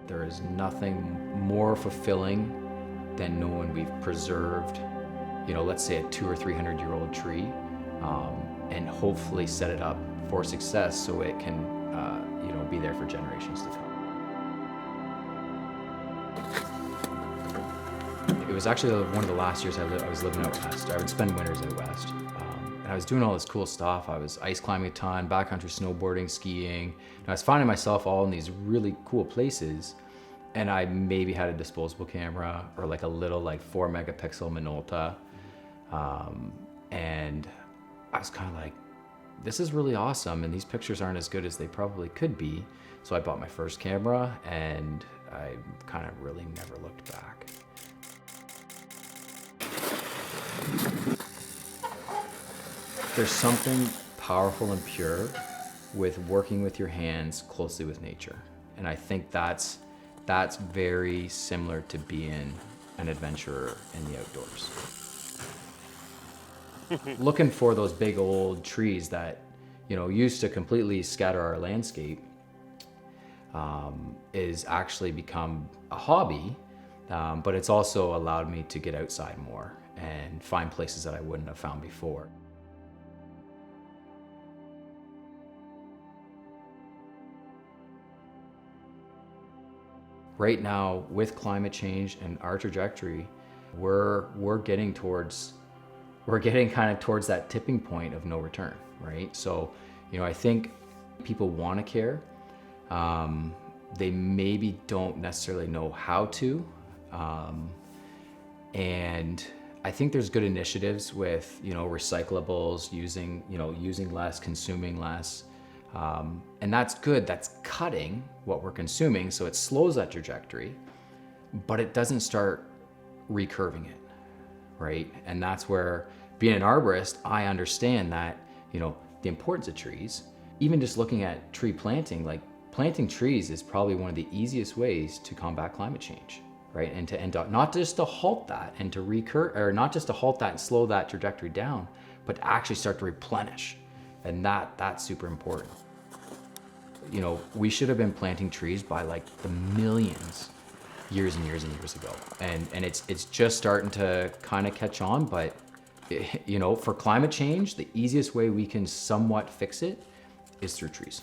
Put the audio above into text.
There is nothing more fulfilling than knowing we've preserved, you know, let's say a 200 or 300-year-old tree, and hopefully set it up for success so it can, you know, be there for generations to come. It was actually one of the last years I was living out west. I would spend winters out west. And I was doing all this cool stuff. I was ice climbing a ton, backcountry snowboarding, skiing. And I was finding myself all in these really cool places. And I maybe had a disposable camera or like a little like 4 megapixel Minolta. And I was kind of like, this is really awesome. And these pictures aren't as good as they probably could be. So I bought my first camera and I kind of really never looked back. There's something powerful and pure with working with your hands closely with nature. And I think that's very similar to being an adventurer in the outdoors. Looking for those big old trees that, you know, used to completely scatter our landscape is actually become a hobby, but it's also allowed me to get outside more and find places that I wouldn't have found before. Right now, with climate change and our trajectory, we're getting kind of towards that tipping point of no return, right? So, you know, I think people want to care. They maybe don't necessarily know how to. And I think there's good initiatives with, you know, recyclables, using less, consuming less. And that's good, that's cutting what we're consuming, so it slows that trajectory, but it doesn't start recurving it, right? And that's where, being an arborist, I understand that, you know, the importance of trees. Even just looking at tree planting, like planting trees is probably one of the easiest ways to combat climate change, right? And to not just to halt that and to not just to halt that and slow that trajectory down, but to actually start to replenish. And that's super important. You know, we should have been planting trees by like the millions years and years and years ago. And it's just starting to kind of catch on, but you know, for climate change, the easiest way we can somewhat fix it is through trees.